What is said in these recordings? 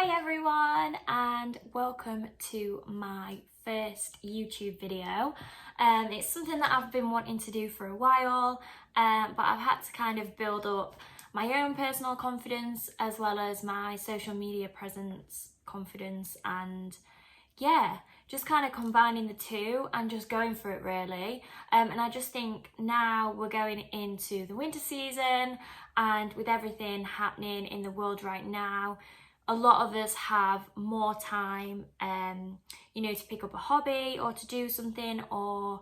Hi everyone, and welcome to my first YouTube video. It's something that I've been wanting to do for a while, but I've had to kind of build up my own personal confidence as well as my social media presence confidence, and yeah, just kind of combining the two and just going for it really. And I just think now we're going into the winter season, and with everything happening in the world right now, a lot of us have more time, to pick up a hobby or to do something, or,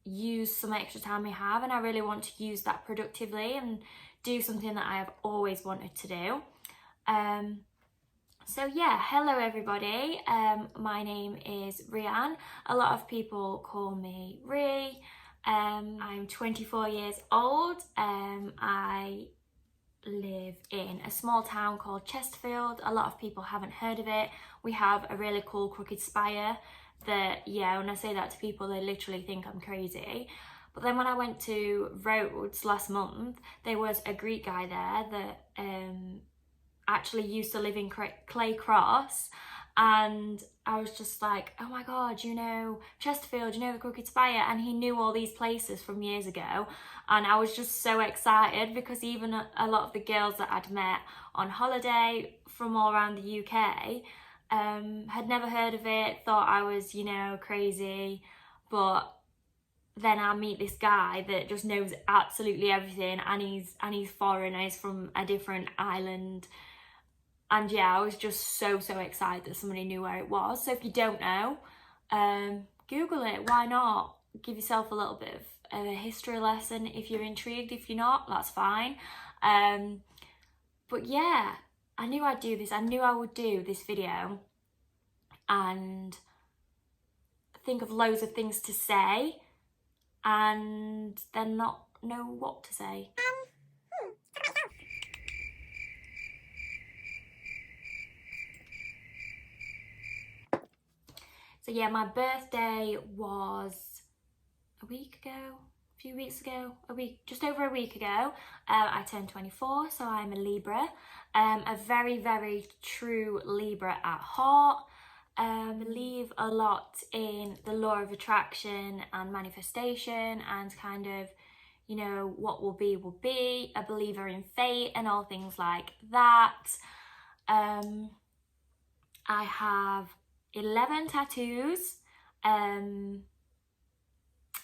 use some extra time we have. And I really want to use that productively and do something that I have always wanted to do. So yeah, hello everybody. My name is Rianne. A lot of people call me Ree. I'm 24 years old. I live in a small town called Chesterfield. A lot of people haven't heard of it. We have a really cool crooked spire that, when I say that to people, they literally think I'm crazy. But then when I went to Rhodes last month, there was a Greek guy there that actually used to live in Clay Cross, and I was just like, oh my god, Chesterfield, the Crooked Spire, and he knew all these places from years ago. And I was just so excited because even a lot of the girls that I'd met on holiday from all around the UK had never heard of it, thought I was, crazy. But then I meet this guy that just knows absolutely everything, and he's foreign, and he's from a different island. And yeah, I was just so excited that somebody knew where it was. So if you don't know, Google it. Why not? Give yourself a little bit of a history lesson if you're intrigued. If you're not, that's fine. But yeah, I knew I'd do this. I knew I would do this video and think of loads of things to say and then not know what to say. So yeah, my birthday was a few weeks ago, just over a week ago. I turned 24, so I'm a Libra. A very true Libra at heart. Believe a lot in the law of attraction and manifestation, and kind of, what will be will be. A believer in fate and all things like that. I have 11 tattoos. I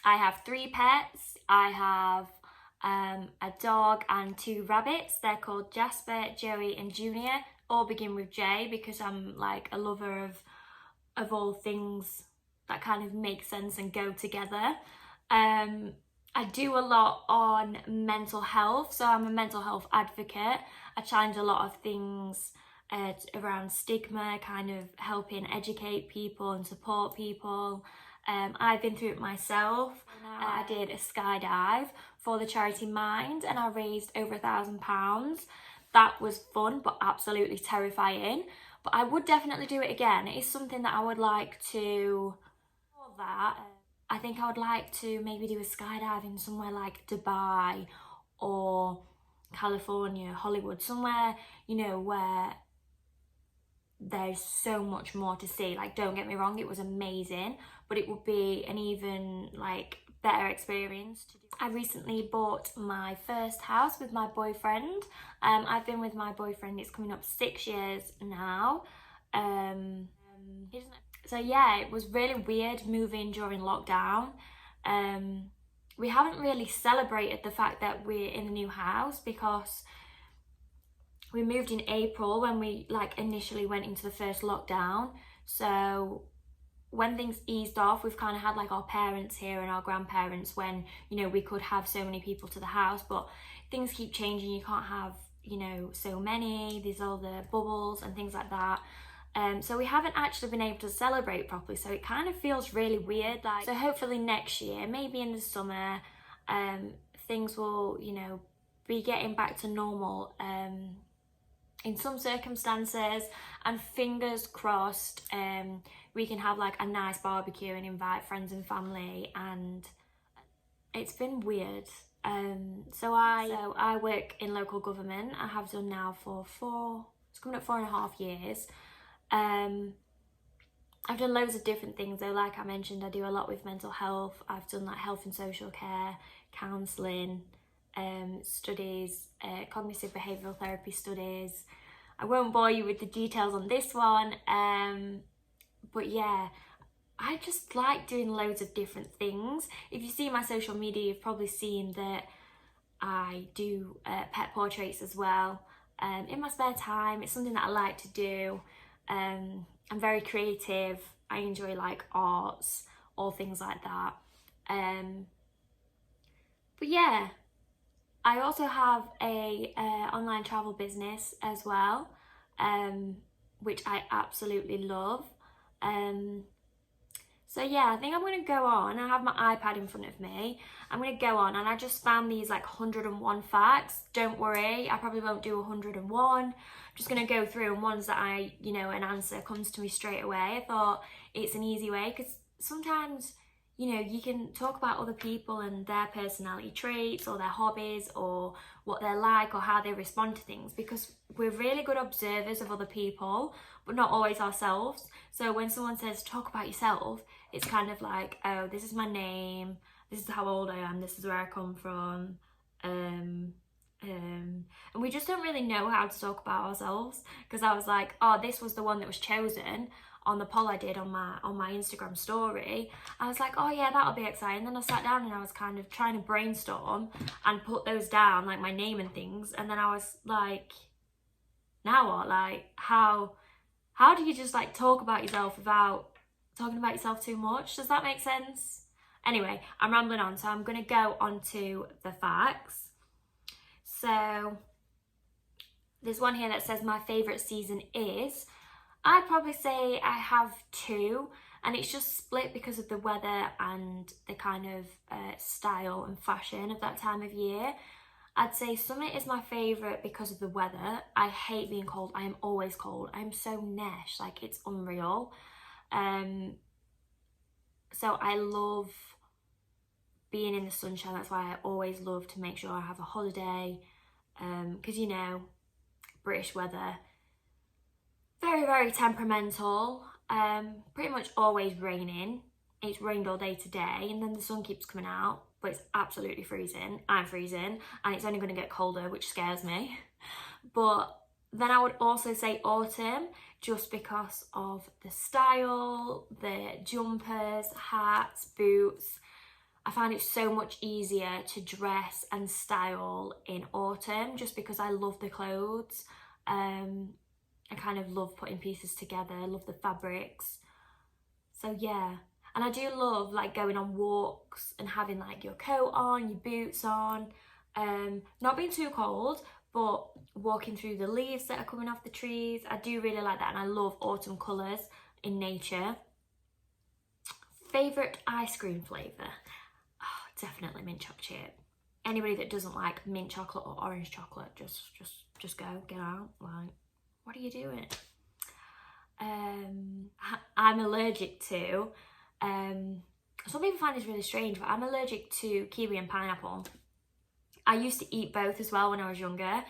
have 3 pets. I have a dog and 2 rabbits. They're called Jasper, Joey and Junior. All begin with J because I'm like a lover of all things that kind of make sense and go together. I do a lot on mental health, so I'm a mental health advocate. I challenge a lot of things around stigma, kind of helping educate people and support people. I've been through it myself. I did a skydive for the charity Mind, and I raised over £1,000. That was fun, but absolutely terrifying. But I would definitely do it again. It is something that I would like to. For that, I think I would like to maybe do a skydiving somewhere like Dubai or California, Hollywood, somewhere, where there's so much more to see. Like, don't get me wrong, it was amazing, but it would be an even better experience to do. I recently bought my first house with my boyfriend. I've been with my boyfriend, it's coming up 6 years now. So yeah, it was really weird moving during lockdown. We haven't really celebrated the fact that we're in a new house because we moved in April when we initially went into the first lockdown. So when things eased off, we've kind of had our parents here and our grandparents when, we could have so many people to the house, but things keep changing. You can't have, so many. There's all the bubbles and things like that. So we haven't actually been able to celebrate properly. So it kind of feels really weird. So hopefully next year, maybe in the summer, things will, be getting back to normal. In some circumstances, and fingers crossed, we can have a nice barbecue and invite friends and family. And it's been weird. So I work in local government. I have done now for it's coming up 4.5 years. I've done loads of different things though. Like I mentioned, I do a lot with mental health. I've done like health and social care, counselling, studies, cognitive behavioural therapy studies. I won't bore you with the details on this one, but yeah, I just like doing loads of different things. If you see my social media, you've probably seen that I do pet portraits as well in my spare time. It's something that I like to do. I'm very creative. I enjoy like arts, all things like that. But yeah, I also have a online travel business as well, which I absolutely love. So yeah, I think I'm going to go on. I have my iPad in front of me. I'm going to go on, and I just found these like 101 facts. Don't worry, I probably won't do 101. I'm just going to go through, and ones that an answer comes to me straight away. I thought it's an easy way, because sometimes, you can talk about other people and their personality traits or their hobbies or what they're like or how they respond to things, because we're really good observers of other people, but not always ourselves. So when someone says talk about yourself, it's kind of like, oh, this is my name, this is how old I am, this is where I come from, and we just don't really know how to talk about ourselves, because I was like, oh, this was the one that was chosen on the poll I did on my Instagram story. I was like, oh yeah, that'll be exciting. Then I sat down and I was kind of trying to brainstorm and put those down, like my name and things, and then I was like, now what? Like, how do you just like talk about yourself without talking about yourself too much? Does that make sense? Anyway, I'm rambling on, so I'm gonna go on to the facts. So there's one here that says my favourite season is, I'd probably say I have two, and it's just split because of the weather and the kind of style and fashion of that time of year. I'd say summer is my favourite because of the weather. I hate being cold. I am always cold. I'm so nesh, like it's unreal. So I love being in the sunshine. That's why I always love to make sure I have a holiday, because British weather, very, very temperamental, pretty much always raining. It's rained all day today, and then the sun keeps coming out, but it's absolutely freezing. I'm freezing, and it's only going to get colder, which scares me. But then I would also say autumn, just because of the style, the jumpers, hats, boots. I find it so much easier to dress and style in autumn, just because I love the clothes. I kind of love putting pieces together. I love the fabrics. So yeah, and I do love like going on walks and having like your coat on, your boots on, not being too cold, but walking through the leaves that are coming off the trees. I do really like that, and I love autumn colours in nature. Favourite ice cream flavour? Oh, definitely mint chocolate chip. Anybody that doesn't like mint chocolate or orange chocolate, just go, get out. Like, what are you doing? I'm allergic to, some people find this really strange, but I'm allergic to kiwi and pineapple. I used to eat both as well when I was younger,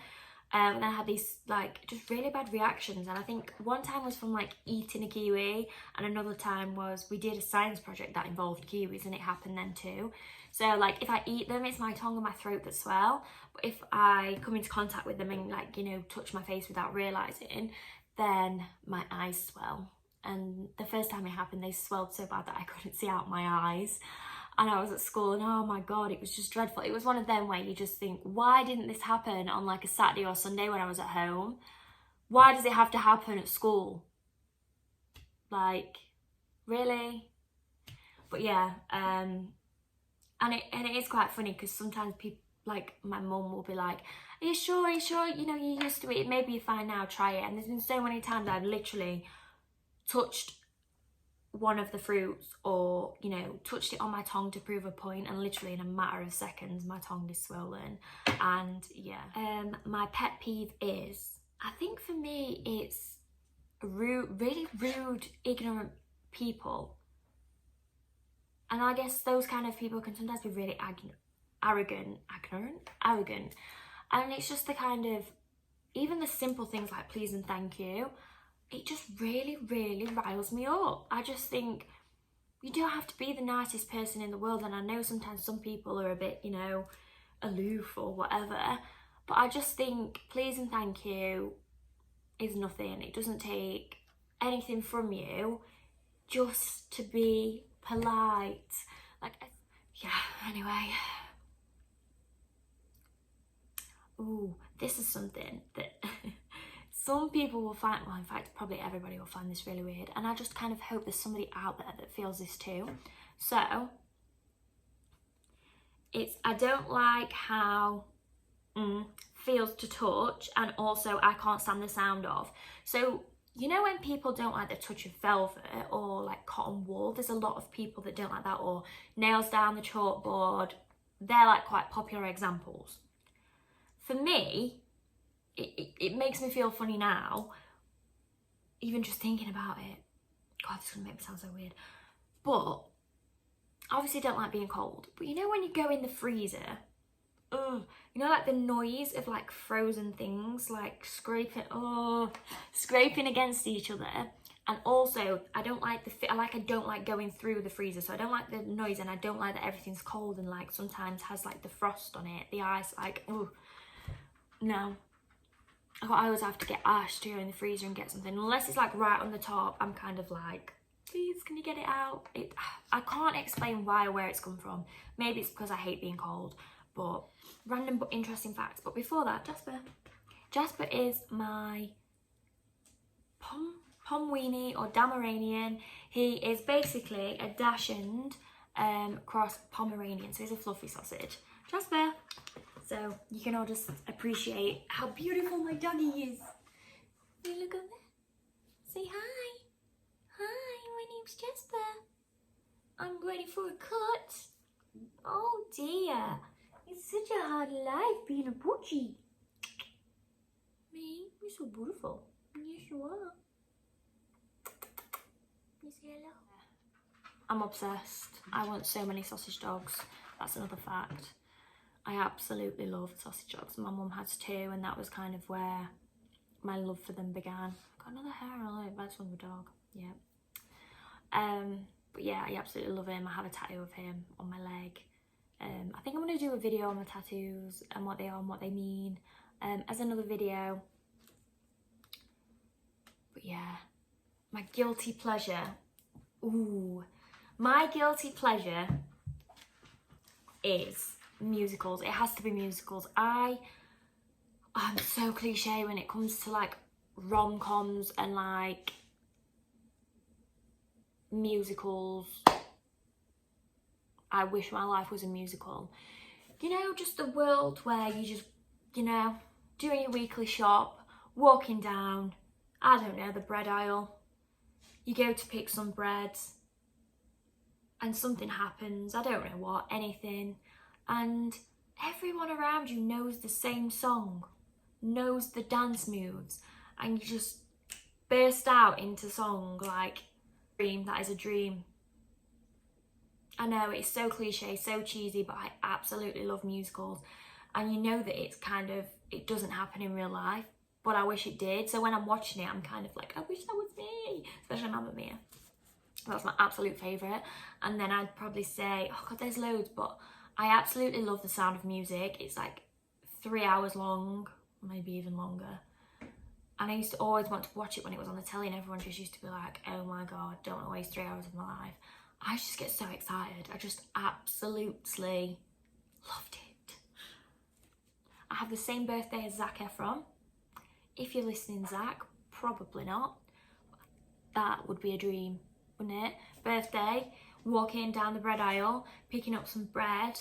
and then I had these like just really bad reactions, and I think one time was from like eating a kiwi, and another time was we did a science project that involved kiwis, and it happened then too. So like if I eat them, it's my tongue and my throat that swell, but if I come into contact with them and like touch my face without realising, then my eyes swell. And the first time it happened, they swelled so bad that I couldn't see out my eyes. And I was at school, and oh my god, it was just dreadful. It was one of them where you just think, why didn't this happen on like a Saturday or Sunday when I was at home? Why does it have to happen at school? Like, really? But yeah, and it is quite funny, because sometimes people, like my mum will be like, are you sure, you're used to it, maybe you're fine now, try it. And there's been so many times I've literally touched one of the fruits, or touched it on my tongue to prove a point, and literally in a matter of seconds my tongue is swollen. And yeah, my pet peeve is, I think for me it's really rude, ignorant people. And I guess those kind of people can sometimes be really arrogant. And it's just the kind of even the simple things like please and thank you, it just really, really riles me up. I just think you don't have to be the nicest person in the world, and I know sometimes some people are a bit, you know, aloof or whatever, but I just think please and thank you is nothing. It doesn't take anything from you just to be polite. Like, yeah, anyway. Ooh, this is something that some people will find, well, in fact, probably everybody will find this really weird, and I just kind of hope there's somebody out there that feels this too. So, it's, I don't like how feels to touch, and also I can't stand the sound of. So, you know when people don't like the touch of velvet or like cotton wool, there's a lot of people that don't like that, or nails down the chalkboard. They're like quite popular examples. For me, it makes me feel funny now, even just thinking about it. God, this is gonna make me sound so weird. But obviously I don't like being cold. But you know when you go in the freezer, you know, like the noise of like frozen things, like scraping against each other. And also, I don't like I don't like going through the freezer, so I don't like the noise, and I don't like that everything's cold and like sometimes has like the frost on it, the ice, like, no. I always have to get Ash to go in the freezer and get something. Unless it's like right on the top, I'm kind of like, please, can you get it out? I can't explain why or where it's come from. Maybe it's because I hate being cold, but random but interesting facts. But before that, Jasper. Jasper is my Pom weenie or Dameranian. He is basically a Dachshund cross Pomeranian, so he's a fluffy sausage. Jasper. So you can all just appreciate how beautiful my doggy is. You look over there. Say hi. Hi, my name's Jasper. I'm ready for a cut. Oh dear. It's such a hard life being a butchie. Me, you're so beautiful. Yes, you are. You say hello. I'm obsessed. I want so many sausage dogs. That's another fact. I absolutely love sausage dogs. My mum has two, and that was kind of where my love for them began. Got another hair on it. That's from the dog. Yeah. But yeah, I absolutely love him. I have a tattoo of him on my leg. I think I'm going to do a video on my tattoos and what they are and what they mean as another video. But yeah, my guilty pleasure. Ooh, my guilty pleasure is musicals. It has to be musicals. I'm so cliche when it comes to like rom-coms and like musicals. I wish my life was a musical. You know, just the world where you just, you know, doing your weekly shop, walking down, I don't know, the bread aisle. You go to pick some bread and something happens, I don't know what, anything, and everyone around you knows the same song, knows the dance moves, and you just burst out into song like, dream, that is a dream. I know it's so cliche, so cheesy, but I absolutely love musicals. And you know that it's kind of, it doesn't happen in real life, but I wish it did. So when I'm watching it, I'm kind of like, I wish that was me, especially Mamma Mia. That's my absolute favourite. And then I'd probably say, oh God, there's loads, but I absolutely love The Sound of Music. It's like 3 hours long, maybe even longer. And I used to always want to watch it when it was on the telly, and everyone just used to be like, oh my God, don't want to waste 3 hours of my life. I just get so excited. I just absolutely loved it. I have the same birthday as Zac Efron. If you're listening, Zac, probably not. That would be a dream, wouldn't it? Birthday, walking down the bread aisle, picking up some bread.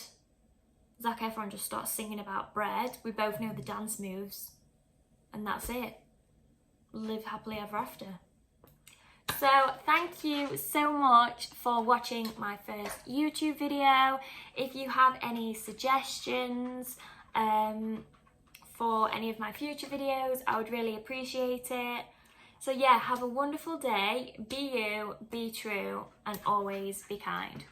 Zac Efron just starts singing about bread. We both know the dance moves. And that's it. Live happily ever after. So thank you so much for watching my first YouTube video. If you have any suggestions for any of my future videos, I would really appreciate it. So yeah, have a wonderful day, be you, be true, and always be kind.